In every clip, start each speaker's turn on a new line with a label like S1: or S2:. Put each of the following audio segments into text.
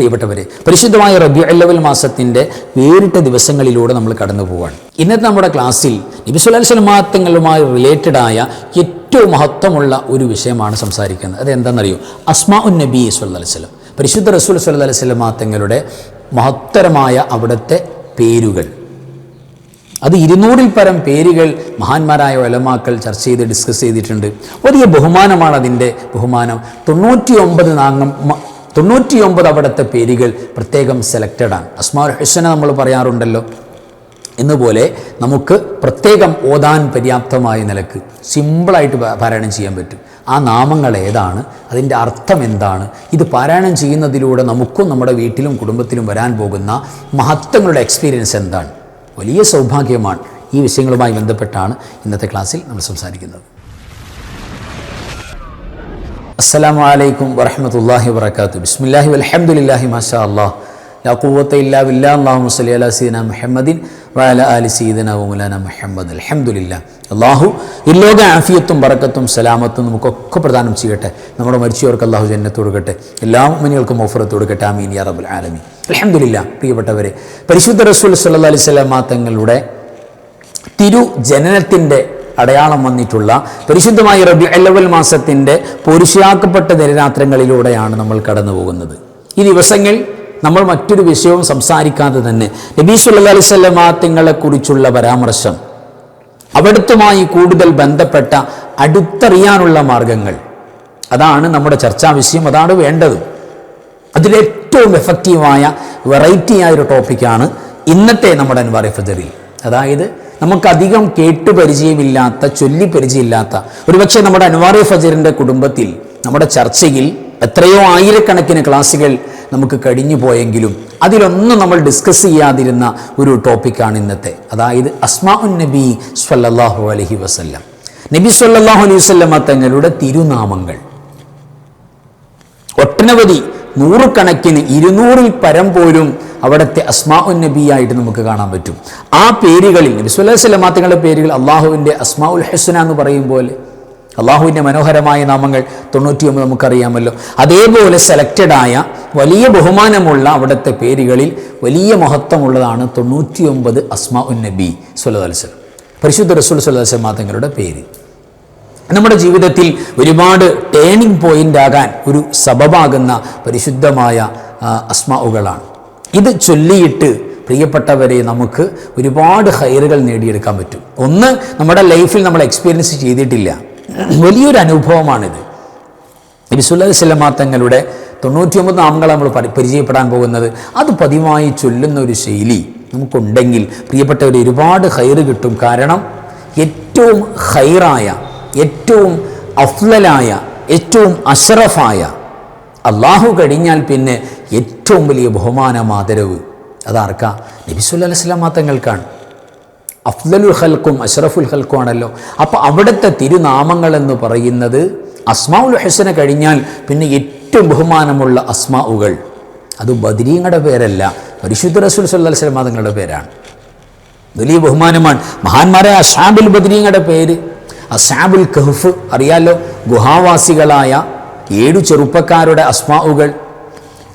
S1: പ്രിയപ്പെട്ടവരെ, പരിശുദ്ധമായ റബീഉൽ അവ്വൽ മാസത്തിൻ്റെ വേറിട്ട ദിവസങ്ങളിലൂടെ നമ്മൾ കടന്നു പോവുകയാണ്. ഇന്നത്തെ നമ്മുടെ ക്ലാസ്സിൽ നബി സ്വല്ലല്ലാഹു അലൈഹി വസല്ലം തങ്ങളുമായി റിലേറ്റഡായ ഏറ്റവും മഹത്വമുള്ള ഒരു വിഷയമാണ് സംസാരിക്കുന്നത്. അതെന്താണെന്നറിയോ? അസ്മാഉൻ നബി സ്വല്ലല്ലാഹു അലൈഹി വസല്ലം, പരിശുദ്ധ റസൂൽ സ്വല്ലല്ലാഹു അലൈഹി വസല്ലം തങ്ങളുടെ മഹത്തരമായ അവിടുത്തെ പേരുകൾ. അത് 200-ൽ പരം പേരുകൾ മഹാന്മാരായ ഉലമാക്കൾ ചർച്ച ചെയ്ത് ഡിസ്കസ് ചെയ്തിട്ടുണ്ട്. വലിയ ബഹുമാനമാണ് അതിൻ്റെ ബഹുമാനം. 99 അവിടുത്തെ പേരുകൾ പ്രത്യേകം സെലക്റ്റഡാണ്. അസ്മാഉൽ ഹുസ്ന നമ്മൾ പറയാറുണ്ടല്ലോ, എന്നുപോലെ നമുക്ക് പ്രത്യേകം ഓതാൻ പര്യാപ്തമായ നിലക്ക് സിമ്പിളായിട്ട് പാരായണം ചെയ്യാൻ പറ്റും. ആ നാമങ്ങൾ ഏതാണ്, അതിൻ്റെ അർത്ഥം എന്താണ്, ഇത് പാരായണം ചെയ്യുന്നതിലൂടെ നമുക്കും നമ്മുടെ വീട്ടിലും കുടുംബത്തിലും വരാൻ പോകുന്ന മഹത്വങ്ങളുടെ എക്സ്പീരിയൻസ് എന്താണ്, വലിയ സൗഭാഗ്യമാണ്. ഈ വിഷയങ്ങളുമായി ബന്ധപ്പെട്ടാണ് ഇന്നത്തെ ക്ലാസ്സിൽ നമ്മൾ സംസാരിക്കുന്നത്. അസ്സലാമു അലൈക്കും വറഹ്മത്തുള്ളാഹി വബറകാതുഹു. ബിസ്മില്ലാഹി വൽഹംദുലില്ലാഹി മാഷാ അല്ലാഹ് ലാ ഖുവത ഇല്ലാ ബില്ലാഹ്. അല്ലാഹുമ്മ സ്വല്ലി അലാ സയ്യിദിനാ മുഹമ്മദിൻ വഅലാ ആലി സയ്യിദിനാ വമൗലാനാ മുഹമ്മദ്. അൽഹംദുലില്ലാഹ്. അല്ലാഹു ഇല്ലോക ആഫിയത്തും ബറക്കത്തും സലാമത്തും നമുക്കൊക്കെ പ്രദാനം ചെയ്യട്ടെ. നമ്മുടെ മരിച്ചവർക്ക് അല്ലാഹു ജന്നത്ത് കൊടുക്കട്ടെ. എല്ലാ മുഅ്മിനീകൾക്കും മഗ്ഫിറത്ത് കൊടുക്കട്ടെ. ആമീൻ യാ റബ്ബൽ ആലമീൻ. അൽഹംദുലില്ലാഹ്. പ്രിയപ്പെട്ടവരെ, പരിശുദ്ധ റസൂൽ സ്വല്ലല്ലാഹു അലൈഹി വസല്ലം തങ്ങളുടെ തിരു ജനനത്തിൻ്റെ അടയാളം വന്നിട്ടുള്ള പരിശുദ്ധമായ റബീഉൽ അവ്വൽ മാസത്തിൻ്റെ പോരുഷയാക്കപ്പെട്ട ദിനരാത്രങ്ങളിലൂടെയാണ് നമ്മൾ കടന്നു പോകുന്നത്. ഈ ദിവസങ്ങൾ നമ്മൾ മറ്റൊരു വിഷയവും സംസാരിക്കാതെ തന്നെ നബി സല്ലല്ലാഹു അലൈഹി വസല്ലം തങ്ങളെക്കുറിച്ചുള്ള പരാമർശം, അവിടുത്തുമായി കൂടുതൽ ബന്ധപ്പെട്ട അടുത്തറിയാനുള്ള മാർഗങ്ങൾ, അതാണ് നമ്മുടെ ചർച്ചാ വിഷയം. അതാണ് വേണ്ടത്. അതിലേറ്റവും എഫക്റ്റീവായ വെറൈറ്റിയായ ഒരു ടോപ്പിക്കാണ് ഇന്നത്തെ നമ്മുടെ അൻവാറെ ഫജറിൽ. അതായത് നമുക്കധികം കേട്ടു പരിചയമില്ലാത്ത, ചൊല്ലി പരിചയമില്ലാത്ത, ഒരുപക്ഷെ നമ്മുടെ അൻവാറെ ഫജറിൻ്റെ കുടുംബത്തിൽ നമ്മുടെ ചർച്ചയിൽ എത്രയോ ആയിരക്കണക്കിന് ക്ലാസ്സുകൾ നമുക്ക് കഴിഞ്ഞു പോയെങ്കിലും അതിലൊന്നും നമ്മൾ ഡിസ്കസ് ചെയ്യാതിരുന്ന ഒരു ടോപ്പിക്കാണ് ഇന്നത്തെ. അതായത് അസ്മാഉൻ നബി സ്വല്ലല്ലാഹു അലൈഹി വസല്ലം, നബി സ്വല്ലല്ലാഹു അലൈഹി വസല്ലം തങ്ങളുടെ തിരുനാമങ്ങൾ. ഒട്ടനവധി, നൂറുകണക്കിന്, 200-ൽ പരം പോലും അവിടുത്തെ അസ്മാഉൻ നബിയായിട്ട് നമുക്ക് കാണാൻ പറ്റും. ആ പേരുകളിൽ നബി സ്വല്ലല്ലാഹു അലൈഹി വസല്ലം തങ്ങളുടെ പേരുകൾ അള്ളാഹുവിൻ്റെ അസ്മാഉൽ ഹുസ്ന എന്ന് പറയും പോലെ, അള്ളാഹുവിൻ്റെ മനോഹരമായ നാമങ്ങൾ 99 നമുക്കറിയാമല്ലോ. അതേപോലെ സെലക്റ്റഡായ വലിയ ബഹുമാനമുള്ള അവിടുത്തെ പേരുകളിൽ വലിയ മഹത്വമുള്ളതാണ് 99 അസ്മാഉൻ നബി സ്വല്ലല്ലാഹു അലൈഹി വസല്ലം, പരിശുദ്ധ റസൂൽ സ്വല്ലല്ലാഹു അലൈഹി വസല്ലം തങ്ങളുടെ പേര്. നമ്മുടെ ജീവിതത്തിൽ ഒരുപാട് ടേണിംഗ് പോയിന്റ് ആകാൻ ഒരു സബബാകുന്ന പരിശുദ്ധമായ അസ്മാഉകളാണ്. ഇത് ചൊല്ലിയിട്ട് പ്രിയപ്പെട്ടവരെ നമുക്ക് ഒരുപാട് ഖൈറുകൾ നേടിയെടുക്കാൻ പറ്റും. ഒന്ന്, നമ്മുടെ ലൈഫിൽ നമ്മൾ എക്സ്പീരിയൻസ് ചെയ്തിട്ടില്ല, വലിയൊരു അനുഭവമാണിത്. നബി സല്ലല്ലാഹു അലൈഹി വസല്ലം തങ്ങളുടെ 99 നാമങ്ങൾ നമ്മൾ പരിചയപ്പെടാൻ പോകുന്നത്. അത് പതിവായി ചൊല്ലുന്ന ഒരു ശൈലി നമുക്കുണ്ടെങ്കിൽ പ്രിയപ്പെട്ടവർ ഒരുപാട് ഖൈറ് കിട്ടും. കാരണം ഏറ്റവും ഖൈറായ, ഏറ്റവും അഫ്ളലായ, ഏറ്റവും അഷ്റഫായ അള്ളാഹു കഴിഞ്ഞാൽ പിന്നെ ഏറ്റവും വലിയ ബഹുമാനം, ആദരവ് അതാർക്കാ? നബി സല്ലല്ലാഹു അലൈഹി വസല്ലം തങ്ങൾക്കാണ്. അഫ്ളലുൽ ഖൽഖും അഷ്റഫുൽ ഖൽഖും ആണല്ലോ. അപ്പോൾ അവിടുത്തെ തിരുനാമങ്ങൾ എന്ന് പറയുന്നത് അസ്മാഉൽ ഹുസ്ന കഴിഞ്ഞാൽ പിന്നെ ഏറ്റവും ബഹുമാനമുള്ള അസ്മാഉകൾ. അത് ബദരീങ്ങളുടെ പേരല്ല, പരിശുദ്ധ റസൂൽ സല്ലല്ലാഹു അലൈഹി വസല്ലം തങ്ങളുടെ പേരാണ്. വലിയ ബഹുമാനമാണ്. മഹാന്മാരായ അസ്ഹാബുൽ ബദരീങ്ങളുടെ പേര്, അസ്ഹാബുൽ കഹ്ഫ് അറിയാലോ, ഗുഹാവാസികളായ 7 ചെറുപ്പക്കാരുടെ അസ്മാഉകൾ.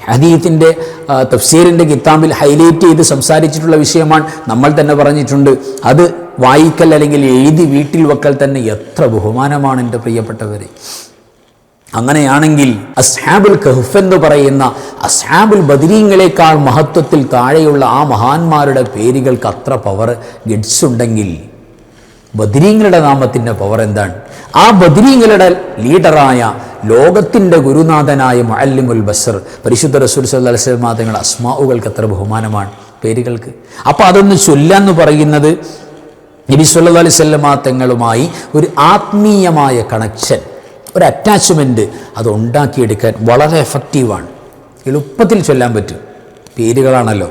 S1: ഹദീത്തിൻ്റെ തഫ്സീറിൻ്റെ കിതാബിൽ ഹൈലൈറ്റ് ചെയ്ത് സംസാരിച്ചിട്ടുള്ള വിഷയമാണ്. നമ്മൾ തന്നെ പറഞ്ഞിട്ടുണ്ട്, അത് വായിക്കൽ അല്ലെങ്കിൽ എഴുതി വീട്ടിൽ വെക്കൽ തന്നെ എത്ര ബഹുമാനമാണ് എൻ്റെ പ്രിയപ്പെട്ടവരെ. അങ്ങനെയാണെങ്കിൽ അസ്ഹാബുൽ കഹ്ഫ് എന്ന് പറയുന്ന അസ്ഹാബുൽ ബദരീങ്ങളെക്കാൾ മഹത്വത്തിൽ താഴെയുള്ള ആ മഹാന്മാരുടെ പേരുകൾക്ക് അത്ര പവർ, ഗഡ്സ് ഉണ്ടെങ്കിൽ ബദരീങ്ങളുടെ നാമത്തിൻ്റെ പവർ എന്താണ്? ആ ബദരീങ്ങളുടെ ലീഡറായ, ലോകത്തിൻ്റെ ഗുരുനാഥനായ മുഅല്ലിമുൽ ബശർ പരിശുദ്ധ റസൂൽ സല്ലല്ലാഹു അലൈഹി വസല്ലം തങ്ങളുടെ അസ്മാഉകൾക്ക് എത്ര ബഹുമാനമാണ്, പേരുകൾക്ക്. അപ്പോൾ അതൊന്ന് ചൊല്ലാന്ന് പറയുന്നത് നബി സല്ലല്ലാഹു അലൈഹി വസല്ലം തങ്ങളുമായി ഒരു ആത്മീയമായ കണക്ഷൻ, ഒരു അറ്റാച്ച്മെൻറ്റ് അത് ഉണ്ടാക്കിയെടുക്കാൻ വളരെ എഫക്റ്റീവാണ്. എളുപ്പത്തിൽ ചൊല്ലാൻ പറ്റും. പേരുകളാണല്ലോ,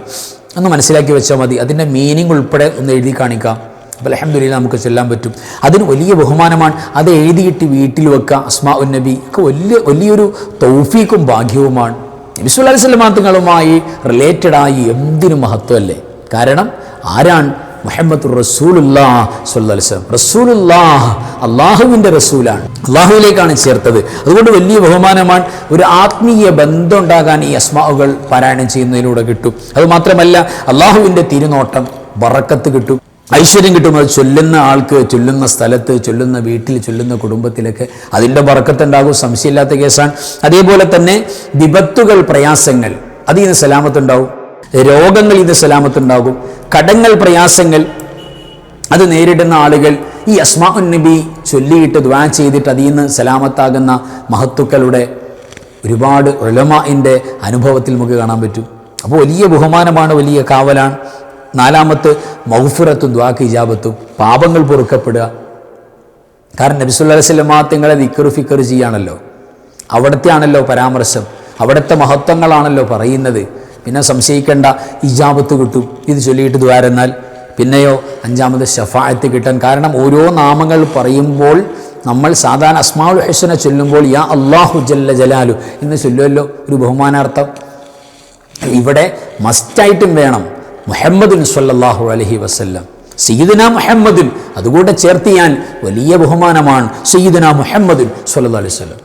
S1: ഒന്ന് മനസ്സിലാക്കി വെച്ചാൽ മതി. അതിൻ്റെ മീനിങ് ഉൾപ്പെടെ ഒന്ന് എഴുതി കാണിക്കാം. അപ്പോൾ അൽഹംദുലില്ലാഹ് നമുക്ക് ചൊല്ലാൻ പറ്റും. അതിന് വലിയ ബഹുമാനമാണ്. അത് എഴുതിയിട്ട് വീട്ടിൽ വെക്കുക. അസ്മാഉൻ നബി ഒക്കെ വലിയൊരു തൗഫീഖും ഭാഗ്യവുമാണ്. നബി സല്ലല്ലാഹു അലൈഹി വസല്ലം തങ്ങളുമായി റിലേറ്റഡായി എന്തിനു മഹത്വമല്ലേ. കാരണം ആരാണ് മുഹമ്മദുർ റസൂലുള്ളാഹ് സ്വല്ലല്ലാഹു അലൈഹി വസല്ലം. റസൂലുള്ളാഹ് അള്ളാഹുവിൻ്റെ റസൂലാണ്, അള്ളാഹുവിലേക്കാണ് ചേർത്തത്. അതുകൊണ്ട് വലിയ ബഹുമാനമാണ്. ഒരു ആത്മീയ ബന്ധം ഉണ്ടാകാൻ ഈ അസ്മാഉകൾ പാരായണം ചെയ്യുന്നതിലൂടെ കിട്ടും. അതുമാത്രമല്ല അള്ളാഹുവിൻ്റെ തിരുനോട്ടം, ബറക്കത്ത് കിട്ടും, ഐശ്വര്യം കിട്ടും. അത് ചൊല്ലുന്ന ആൾക്ക്, ചൊല്ലുന്ന സ്ഥലത്ത്, ചൊല്ലുന്ന വീട്ടിൽ, ചൊല്ലുന്ന കുടുംബത്തിലൊക്കെ അതിൻ്റെ ബറക്കത്തുണ്ടാകും, സംശയമില്ലാത്ത കേസാണ്. അതേപോലെ തന്നെ വിപത്തുകൾ, പ്രയാസങ്ങൾ, അതിൽ നിന്ന് സലാമത്തുണ്ടാവും. രോഗങ്ങളിൽ നിന്ന് സലാമത്തുണ്ടാകും. കടങ്ങൾ, പ്രയാസങ്ങൾ അത് നേരിടുന്ന ആളുകൾ ഈ അസ്മാഉൻ നബി ചൊല്ലിയിട്ട് ദുആ ചെയ്തിട്ട് അതിൽ നിന്ന് സലാമത്താകുന്ന മഹത്തുക്കളുടെ ഒരുപാട് ഉലമാഇൻ്റെ അനുഭവത്തിൽ നമുക്ക് കാണാൻ പറ്റും. അപ്പോൾ വലിയ ബഹുമാനമാണ്, വലിയ കാവലാണ്. നാലാമത്തെ മഗ്ഫിറത്തും ദുആക്ക് ഇജാബത്തും, പാപങ്ങൾ പൊറുക്കപ്പെടുക. കാരണം നബി സല്ലല്ലാഹു അലൈഹി വസല്ലം തങ്ങളെ ദിക്ർ ഫിക്ർ ചെയ്യാണല്ലോ, അവിടുത്തെ ആണല്ലോ പരാമർശം, അവിടുത്തെ മഹത്വങ്ങളാണല്ലോ പറയുന്നത്. പിന്നെ സംശയിക്കേണ്ട, ഇജാബത്ത് കിട്ടും ഇത് ചൊല്ലിയിട്ട് ദ്വാരെന്നാൽ. പിന്നെയോ അഞ്ചാമത് ശഫാഅത്ത് കിട്ടാൻ. കാരണം ഓരോ നാമങ്ങൾ പറയുമ്പോൾ നമ്മൾ സാധാരണ അസ്മാഉൽ ഹുസ്ന ചൊല്ലുമ്പോൾ യാ അല്ലാഹു ജല്ല ജലാലു എന്ന് ചൊല്ലുമല്ലോ, ഒരു ബഹുമാനാർത്ഥം. ഇവിടെ മസ്റ്റായിട്ടും വേണം മുഹമ്മദുൻ സ്വല്ലല്ലാഹു അലൈഹി വസല്ലം, സയ്യിദുനാ മുഹമ്മദുൻ, അതുകൂടെ ചേർത്തിയാൽ വലിയ ബഹുമാനമാണ്. സയ്യിദുനാ മുഹമ്മദുൻ സ്വല്ലല്ലാഹു അലൈഹി വസല്ലം.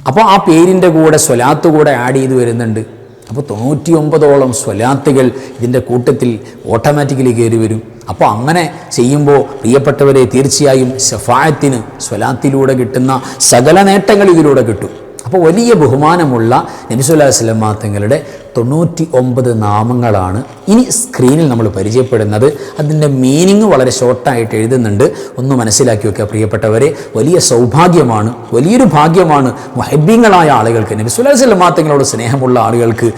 S1: അപ്പോൾ ആ പേരിൻ്റെ കൂടെ സ്വലാത്ത് കൂടെ ആഡ് ചെയ്ത് വരുന്നുണ്ട്. അപ്പോൾ 99ഓളം സ്വലാത്തുകൾ ഇതിൻ്റെ കൂട്ടത്തിൽ ഓട്ടോമാറ്റിക്കലി കയറി വരും. അപ്പോൾ അങ്ങനെ ചെയ്യുമ്പോൾ പ്രിയപ്പെട്ടവരെ തീർച്ചയായും ശഫാഅത്തിന് സ്വലാത്തിലൂടെ കിട്ടുന്ന സകല നേട്ടങ്ങൾ ഇതിലൂടെ കിട്ടും. അപ്പോൾ വലിയ ബഹുമാനമുള്ള നബി സല്ലല്ലാഹു അലൈഹി വസല്ലം തങ്ങളുടെ 99 നാമങ്ങളാണ് ഇനി സ്ക്രീനിൽ നമ്മൾ പരിചയപ്പെടുന്നത്. അതിൻ്റെ മീനിങ് വളരെ ഷോർട്ടായിട്ട് എഴുതുന്നുണ്ട്, ഒന്ന് മനസ്സിലാക്കി വെക്കുക പ്രിയപ്പെട്ടവരെ. വലിയ സൗഭാഗ്യമാണ്, വലിയൊരു ഭാഗ്യമാണ് മുഹബ്ബീങ്ങളായ ആളുകൾക്ക്, നബി സല്ലല്ലാഹു അലൈഹി വസല്ലം തങ്ങളോട് സ്നേഹമുള്ള ആളുകൾക്ക്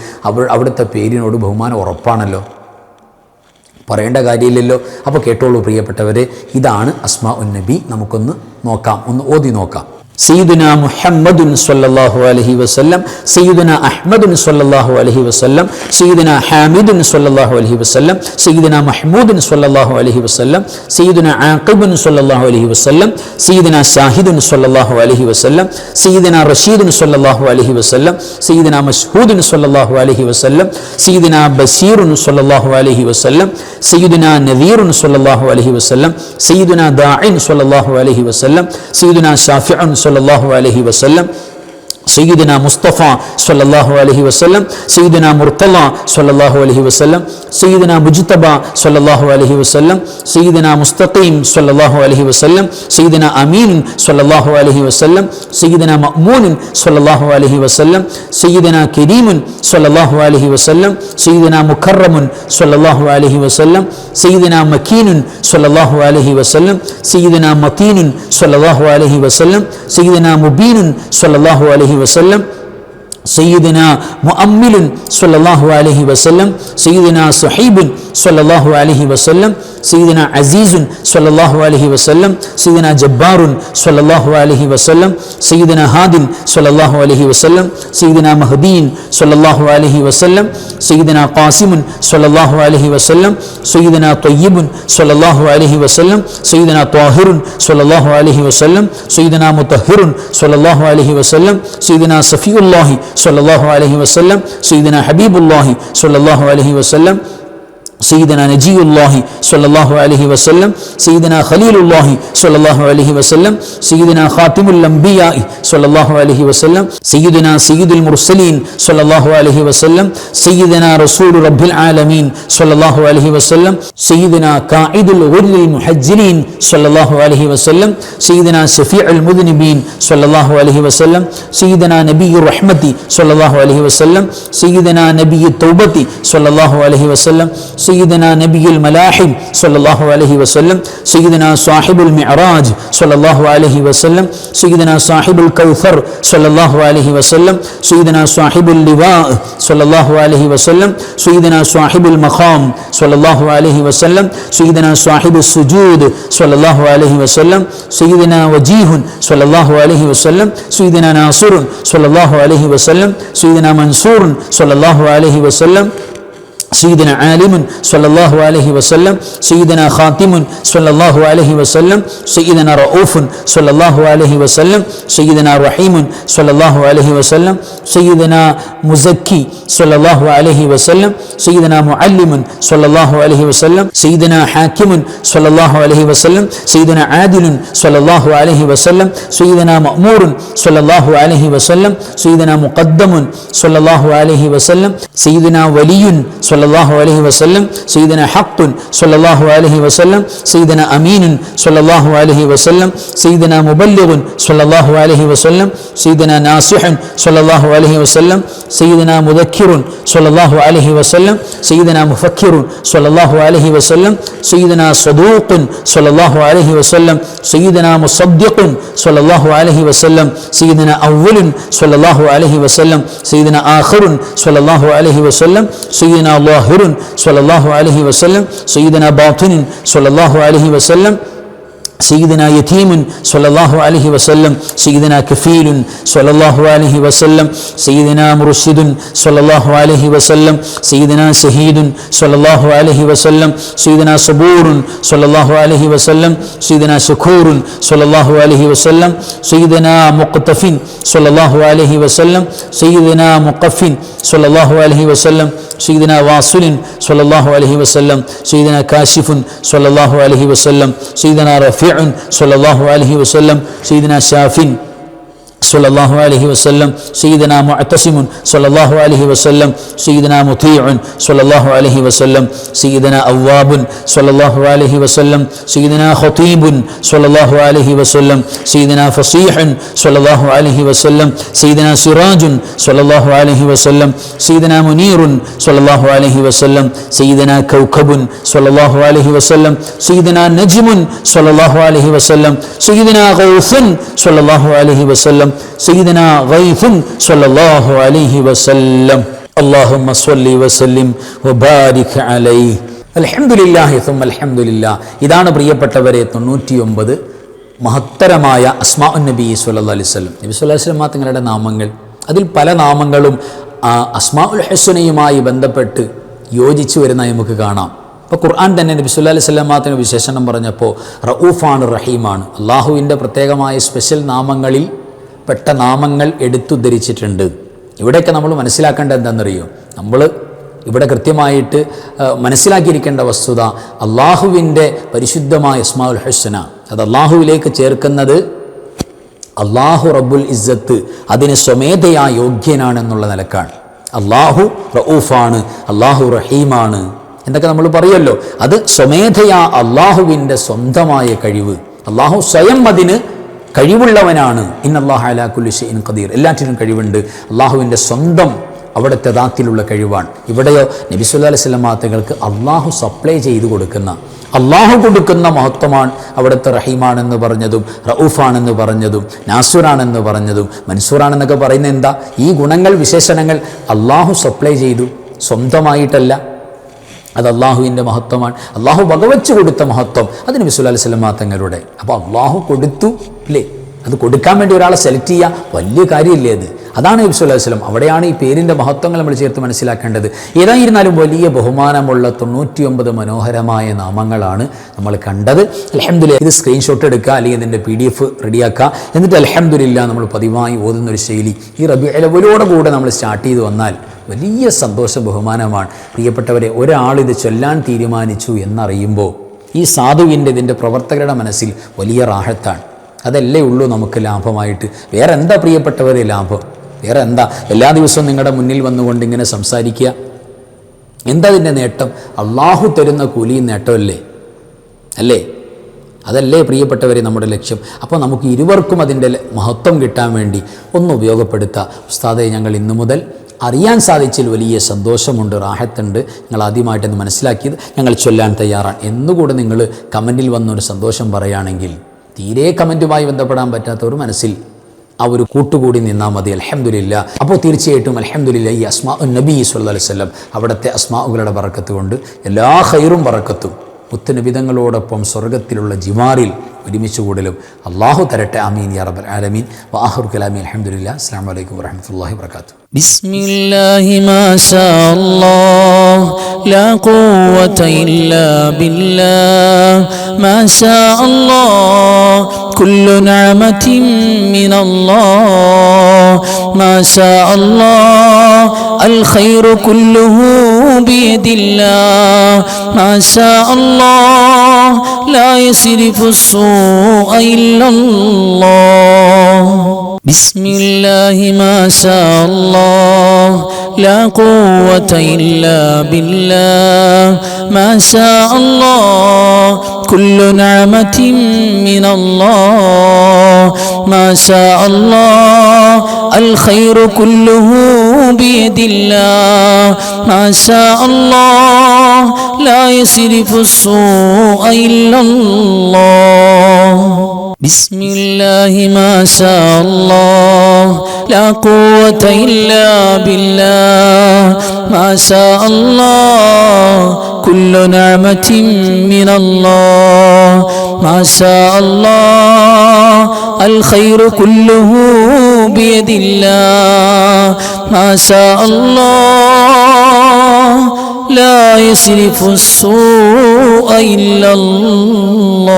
S1: അവിടുത്തെ പേരിനോട് ബഹുമാനം ഉറപ്പാണല്ലോ, പറയേണ്ട കാര്യമില്ലല്ലോ. അപ്പോൾ കേട്ടോളൂ പ്രിയപ്പെട്ടവരെ, ഇതാണ് അസ്മാഉൻ നബി. നമുക്കൊന്ന് നോക്കാം, ഒന്ന് ഓതി നോക്കാം. സയ്യിദുനാ മുഹമ്മദുൻ സ്വല്ലല്ലാഹു അലൈഹി വസല്ലം, സയ്യിദുനാ അഹ്മദുൻ സ്വല്ലല്ലാഹു അലൈഹി വസല്ലം, സയ്യിദുനാ ഹാമിദുൻ സ്വല്ലല്ലാഹു അലൈഹി വസല്ലം, സയ്യിദുനാ മഹ്മൂദുൻ സ്വല്ലല്ലാഹു അലൈഹി വസല്ലം, സയ്യിദുനാ ആഖിബുൻ സ്വല്ലല്ലാഹു അലൈഹി വസല്ലം, സയ്യിദുനാ ഷാഹിദുൻ സ്വല്ലല്ലാഹു അലൈഹി വസല്ലം, സയ്യിദുനാ റഷീദുൻ സ്വല്ലല്ലാഹു അലൈഹി വസല്ലം, സയ്യിദുനാ മശ്ഹൂദുൻ സ്വല്ലല്ലാഹു അലൈഹി വസല്ലം, സയ്യിദുനാ ബശീറുൻ സ്വല്ലല്ലാഹു അലൈഹി വസല്ലം, സയ്യിദുനാ നദീറുൻ സ്വല്ലല്ലാഹു അലൈഹി വസല്ലം, സയ്യിദുനാ ദാഇൻ സ്വല്ലല്ലാഹു അലൈഹി വസല്ലം, സയ്യിദുനാ ഷാഫിഉൻ സ്വല്ലല്ലാഹു അലൈഹി വസല്ലം, സയ്യിദുനാ മുസ്തഫ സ്വല്ലല്ലാഹു അലൈഹി വസല്ലം, സയ്യിദുനാ മുർത്തള സ്വല്ലല്ലാഹു അലൈഹി വസല്ലം, സയ്യിദുനാ മുജ്തബ സ്വല്ലല്ലാഹു അലൈഹി വസല്ലം, സയ്യിദുനാ മുസ്തഖീം സ്വല്ലല്ലാഹു അലൈഹി വസല്ലം, സയ്യിദുനാ അമീൻ സ്വല്ലല്ലാഹു അലൈഹി വസല്ലം, സയ്യിദുനാ മഅ്മൂൻ സ്വല്ലല്ലാഹു അലൈഹി വസല്ലം, സയ്യിദുനാ കരീമുൻ സ്വല്ലല്ലാഹു അലൈഹി വസല്ലം, സയ്യിദുനാ മുകറമുൻ സ്വല്ലല്ലാഹു അലൈഹി വസല്ലം, സയ്യിദുനാ മക്കീനുൻ സ്വല്ലല്ലാഹു അലൈഹി വസല്ലം, സയ്യിദുനാ മതീനുൻ സ്വല്ലല്ലാഹു അലൈഹി വസല്ലം, സയ്യിദുനാ മുബീനുൻ സ്വല്ലല്ലാഹു അലൈഹി വസല്ലം, സയ്യിദുനാ മുഅമ്മിലുൻ സ്വല്ലല്ലാഹു അലൈഹി വസല്ലം, സയ്യിദുനാ സുഹൈബുൻ സ്വല്ലല്ലാഹു അലൈഹി വസല്ലം, സയ്യിദുനാ അസീസുൻ സ്വല്ലല്ലാഹു അലൈഹി വസല്ലം, സയ്യിദുനാ ജബ്ബാറുൻ സ്വല്ലല്ലാഹു അലൈഹി വസല്ലം, സയ്യിദുനാ ഹാദിൻ സ്വല്ലല്ലാഹു അലൈഹി വസല്ലം, സയ്യിദുനാ മഹ്ദീൻ സ്വല്ലല്ലാഹു അലൈഹി വസല്ലം, സയ്യിദുനാ ഖാസിമുൻ സ്വല്ലല്ലാഹു അലൈഹി വസല്ലം, സയ്യിദുനാ ത്വയ്യിബുൻ സ്വല്ലല്ലാഹു അലൈഹി വസല്ലം, സയ്യിദുനാ ത്വാഹിറുൻ സ്വല്ലല്ലാഹു അലൈഹി വസല്ലം, സയ്യിദുനാ മുതഹിറുൻ സ്വല്ലല്ലാഹു അലൈഹി വസല്ലം, സയ്യിദുനാ സഫിയുല്ലാഹി സ്വല്ലല്ലാഹു അലൈഹി വസല്ലം, സയ്യിദുനാ ഹബീബുല്ലാഹി സ്വല്ലല്ലാഹു അലൈഹി വസല്ലം, സയ്യിദുനാ നജിയുല്ലാഹി സ്വല്ലല്ലാഹു അലൈഹി വസല്ലം, സയ്യിദുനാ ഖലീലുല്ലാഹി സ്വല്ലല്ലാഹു അലൈഹി വസല്ലം, സയ്യിദുനാ ഖാതിമുൽ അംബിയാഇ സ്വല്ലല്ലാഹു അലൈഹി വസല്ലം, സയ്യിദുനാ സയ്യിദുൽ മുർസലീൻ സ്വല്ലല്ലാഹു അലൈഹി വസല്ലം, സയ്യിദുനാ റസൂലു റബ്ബിൽ ആലമീൻ സ്വല്ലല്ലാഹു അലൈഹി വസല്ലം, സയ്യിദുനാ ഖാഇദുൽ ഗുർരിൽ മുഹജ്ജിലീൻ സ്വല്ലല്ലാഹു അലൈഹി വസല്ലം, സയ്യിദുനാ ശഫീഉൽ മുദ്നിബീൻ സ്വല്ലല്ലാഹു അലൈഹി വസല്ലം, സയ്യിദുനാ നബിയ്യുർ റഹ്മത്തി സ്വല്ലല്ലാഹു അലൈഹി വസല്ലം, സയ്യിദുനാ നബിയ്യുത് തൗബത്തി സ്വല്ലല്ലാഹു അലൈഹി വസല്ലം, സയ്യിദുനാ നബിയുൽ മലാഹിം സ്വല്ലല്ലാഹു അലൈഹി വസല്ലം, സയ്യിദുനാ സാഹിബുൽ മിഅറാജ് സ്വല്ലല്ലാഹു അലൈഹി വസല്ലം, സയ്യിദുനാ സാഹിബുൽ കൗസർ സ്വല്ലല്ലാഹു അലൈഹി വസല്ലം, സയ്യിദുനാ സാഹിബുൽ ലിവാ സ്വല്ലല്ലാഹു അലൈഹി വസല്ലം, സയ്യിദുനാ സാഹിബുൽ മഖാം സ്വല്ലല്ലാഹു അലൈഹി വസല്ലം, സയ്യിദുനാ സാഹിബുസ് സുജൂദ് സ്വല്ലല്ലാഹു അലൈഹി വസല്ലം, സയ്യിദുനാ വജീഹുൻ സ്വല്ലല്ലാഹു അലൈഹി വസല്ലം, സയ്യിദുനാ നാസിറുൻ സ്വല്ലല്ലാഹു അലൈഹി വസല്ലം, സയ്യിദുനാ മൻസൂറുൻ സ്വല്ലല്ലാഹു അലൈഹി വസല്ലം, سيدنا عالم صلى الله عليه وسلم سيدنا خاتم صلى الله عليه وسلم سيدنا رؤوف صلى الله عليه وسلم سيدنا رحيم صلى الله عليه وسلم سيدنا مزكي صلى الله عليه وسلم سيدنا معلم صلى الله عليه وسلم سيدنا حاكم صلى الله عليه وسلم سيدنا عادل صلى الله عليه وسلم سيدنا مأمور صلى الله عليه وسلم سيدنا مقدم صلى الله عليه وسلم سيدنا ولي صلى الله عليه وسلم سيدنا حق صلى الله عليه وسلم سيدنا أمين صلى الله عليه وسلم سيدنا مبلغ صلى الله عليه وسلم سيدنا ناصح صلى الله عليه وسلم سيدنا مذكر صلى الله عليه وسلم سيدنا مفكر صلى الله عليه وسلم سيدنا صدوق صلى الله عليه وسلم سيدنا مصدق صلى الله عليه وسلم سيدنا أول صلى الله عليه وسلم سيدنا آخر صلى الله عليه وسلم سيدنا ظاهر صلى الله عليه وسلم سيدنا باطن صلى الله عليه وسلم سيدنا يتيم صلى الله عليه وسلم سيدنا كفيل صلى الله عليه وسلم سيدنا مرشد صلى الله عليه وسلم سيدنا شهيد صلى الله عليه وسلم سيدنا صبور صلى الله عليه وسلم سيدنا شكور صلى الله عليه وسلم سيدنا مقتف صلى الله عليه وسلم سيدنا مقف صلى الله عليه وسلم سيدنا واصل صلى الله عليه وسلم سيدنا كاشف صلى الله عليه وسلم سيدنا رفيع صلى الله عليه وسلم سيدنا شاف صلى الله عليه وسلم سيدنا معتصم صلى الله عليه وسلم سيدنا مطيع صلى الله عليه وسلم سيدنا أواب صلى الله عليه وسلم سيدنا خطيب صلى الله عليه وسلم سيدنا فصيح صلى الله عليه وسلم سيدنا سراج صلى الله عليه وسلم سيدنا منير صلى الله عليه وسلم سيدنا كوكب صلى الله عليه وسلم سيدنا نجم صلى الله عليه وسلم سيدنا غوث صلى الله عليه وسلم سيدنا غيث صلى الله عليه وسلم اللهم صل وسلم وبارك عليه الحمد لله ثم الحمد لله ഇതാണ് പ്രിയപ്പെട്ടവരെ 99 മഹത്തരമായ അസ്മാഉൻ നബി സ്വല്ലല്ലാഹു അലൈഹി വസല്ലം നബി സ്വല്ലല്ലാഹു അലൈഹി വസല്ലം തങ്ങളുടെ നാമങ്ങൾ അതിൽ പല നാമങ്ങളും അസ്മാഉൽ ഹുസ്നയുമായി ബന്ധപ്പെട്ട് യോജിച്ചു വരുന്നതായി നമുക്ക് കാണാം. അപ്പോൾ ഖുർആൻ തന്നെ നബി സല്ലല്ലാഹു അലൈഹി വസല്ലം വിശേഷണം പറഞ്ഞപ്പോൾ റഊഫാണ് റഹീമാണ് അള്ളാഹുവിൻ്റെ പ്രത്യേകമായ സ്പെഷ്യൽ നാമങ്ങളിൽ പെട്ട നാമങ്ങൾ എടുത്തുദ്ധരിച്ചിട്ടുണ്ട്. ഇവിടെയൊക്കെ നമ്മൾ മനസ്സിലാക്കേണ്ടത് എന്താണെന്നറിയോ? നമ്മൾ ഇവിടെ കൃത്യമായിട്ട് മനസ്സിലാക്കിയിരിക്കേണ്ട വസ്തുത അള്ളാഹുവിൻ്റെ പരിശുദ്ധമായ അസ്മാഉൽ ഹുസ്ന അത് അള്ളാഹുവിലേക്ക് ചേർക്കുന്നത് അള്ളാഹു റബ്ബുൽ ഇസ്സത്ത് അതിന് സ്വമേധയാ യോഗ്യനാണെന്നുള്ള നിലക്കാണ്. അള്ളാഹു റഊഫാണ്, അള്ളാഹു റഹീമാണ് എന്നൊക്കെ നമ്മൾ പറയുമല്ലോ. അത് സ്വമേധയാ അള്ളാഹുവിൻ്റെ സ്വന്തമായ കഴിവ്. അള്ളാഹു സ്വയം അതിന് കഴിവുള്ളവനാണ്. ഇന്നല്ലാഹ അലാ കുല്ലി ഷൈഇൻ ഖദീർ, എല്ലാറ്റിനും കഴിവുണ്ട്. അള്ളാഹുവിൻ്റെ സ്വന്തം അവിടുത്തെ ദാത്തിലുള്ള കഴിവാണ്. ഇവിടെയോ നബി സല്ലല്ലാഹു അലൈഹി വസല്ലം തങ്ങൾക്ക് അള്ളാഹു സപ്ലൈ ചെയ്തു കൊടുക്കുന്ന അള്ളാഹു കൊടുക്കുന്ന മഹത്വമാണ് അവിടുത്തെ റഹീമാണെന്ന് പറഞ്ഞതും റഊഫാണെന്ന് പറഞ്ഞതും നാസുറാണെന്ന് പറഞ്ഞതും മൻസൂറാണെന്നൊക്കെ പറയുന്നത് എന്താ? ഈ ഗുണങ്ങൾ വിശേഷണങ്ങൾ അള്ളാഹു സപ്ലൈ ചെയ്തു, സ്വന്തമായിട്ടല്ല. അത് അള്ളാഹുവിൻ്റെ മഹത്വമാണ്. അള്ളാഹു വകവെച്ച് കൊടുത്ത മഹത്വം അത് നബി സല്ലല്ലാഹു അലൈഹി വസല്ലം തങ്ങളുടെ. അപ്പോൾ അള്ളാഹു കൊടുത്തു അല്ലേ? അത് കൊടുക്കാൻ വേണ്ടി ഒരാളെ സെലക്ട് ചെയ്യുക വലിയ കാര്യമില്ലേ? അതാണ് നബി സല്ലല്ലാഹു അലൈഹി വസല്ലം. അവിടെയാണ് ഈ പേരിൻ്റെ മഹത്വങ്ങൾ നമ്മൾ ചേർത്ത് മനസ്സിലാക്കേണ്ടത്. ഏതായിരുന്നാലും വലിയ ബഹുമാനമുള്ള 99 മനോഹരമായ നാമങ്ങളാണ് നമ്മൾ കണ്ടത്. അൽഹംദുലില്ലാഹ് ഇത് സ്ക്രീൻഷോട്ട് എടുക്കുക അല്ലെങ്കിൽ ഇതിൻ്റെ PDF റെഡിയാക്കുക. എന്നിട്ട് അൽഹംദുലില്ലാഹ് നമ്മൾ പതിവായി ഓതുന്നൊരു ശൈലി ഈ റബീഉൽ അവ്വലോടെ കൂടെ നമ്മൾ സ്റ്റാർട്ട് ചെയ്ത് വന്നാൽ വലിയ സന്തോഷ ബഹുമാനമാണ്. പ്രിയപ്പെട്ടവരെ, ഒരാളിത് ചൊല്ലാൻ തീരുമാനിച്ചു എന്നറിയുമ്പോൾ ഈ സാധുവിൻ്റെ ഇതിൻ്റെ പ്രവർത്തകരുടെ മനസ്സിൽ വലിയ റാഹത്താണ്. അതല്ലേ ഉള്ളൂ നമുക്ക് ലാഭമായിട്ട്. വേറെ എന്താ പ്രിയപ്പെട്ടവരെ ലാഭം? വേറെ എന്താ? എല്ലാ ദിവസവും നിങ്ങളുടെ മുന്നിൽ വന്നുകൊണ്ട് ഇങ്ങനെ സംസാരിക്കുക, എന്താ അതിൻ്റെ നേട്ടം? അള്ളാഹു തരുന്ന കൂലിയും നേട്ടമല്ലേ അല്ലേ? അതല്ലേ പ്രിയപ്പെട്ടവരെ നമ്മുടെ ലക്ഷ്യം. അപ്പോൾ നമുക്ക് ഇരുവർക്കും അതിൻ്റെ മഹത്വം കിട്ടാൻ വേണ്ടി ഒന്ന് ഉപയോഗപ്പെടുത്തുക. ഉസ്താദെ, ഞങ്ങൾ ഇന്നു മുതൽ അറിയാൻ സാധിച്ചതിൽ വലിയ സന്തോഷമുണ്ട്, റാഹത്തുണ്ട്, ഞങ്ങൾ ആദ്യമായിട്ടൊന്ന് മനസ്സിലാക്കിയത് ഞങ്ങൾ ചൊല്ലാൻ തയ്യാറാണ് എന്നുകൂടെ നിങ്ങൾ കമൻറ്റിൽ വന്നൊരു സന്തോഷം പറയുകയാണെങ്കിൽ, തീരെ കമൻറ്റുമായി ബന്ധപ്പെടാൻ പറ്റാത്തവർ മനസ്സിൽ ആ ഒരു കൂട്ടുകൂടി നിന്നാൽ മതി. അൽഹംദുലില്ലാഹ്. അപ്പോൾ തീർച്ചയായിട്ടും അൽഹംദുലില്ലാഹ് ഈ അസ്മാഉൻ നബി സ്വല്ലല്ലാഹു അലൈഹി വസല്ലം അവിടുത്തെ അസ്മാഉകളുടെ ബറക്കത്ത് കൊണ്ട് എല്ലാ ഖൈറും ബറക്കത്തും മുത്തുനബിതങ്ങളോടൊപ്പം സ്വർഗത്തിലുള്ള ജിമാറിൽ ഒരുമിച്ച് കൂടലും അല്ലാഹു തരട്ടെ. ആമീൻ യാ റബ്ബൽ ആലമീൻ. വആഖിറു കലാമി അൽഹംദുലില്ലാഹ്. അസ്സലാമു അലൈക്കും വറഹ്മത്തുള്ളാഹി വബറകാതുഹു.
S2: ബിസ്മില്ലാഹി മാ ശാ അല്ലാഹ് لا قوة إلا بالله ما شاء الله كل نعمة من الله ما شاء الله الخير كله بيد الله ما شاء الله لا يصرف السوء إلا الله بسم الله ما شاء الله لا قوة إلا بالله ما شاء الله كل نعمة من الله ما شاء الله الخير كله بيد الله ما شاء الله لا يصرف السوء إلا الله بسم الله ما شاء الله لا قوة إلا بالله ما شاء الله كل نعمة من الله ما شاء الله الخير كله بيد الله ما شاء الله لا يصرف السوء إلا الله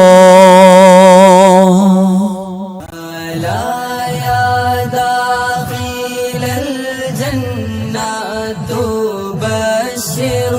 S3: لا يا داخل الجنة تبشر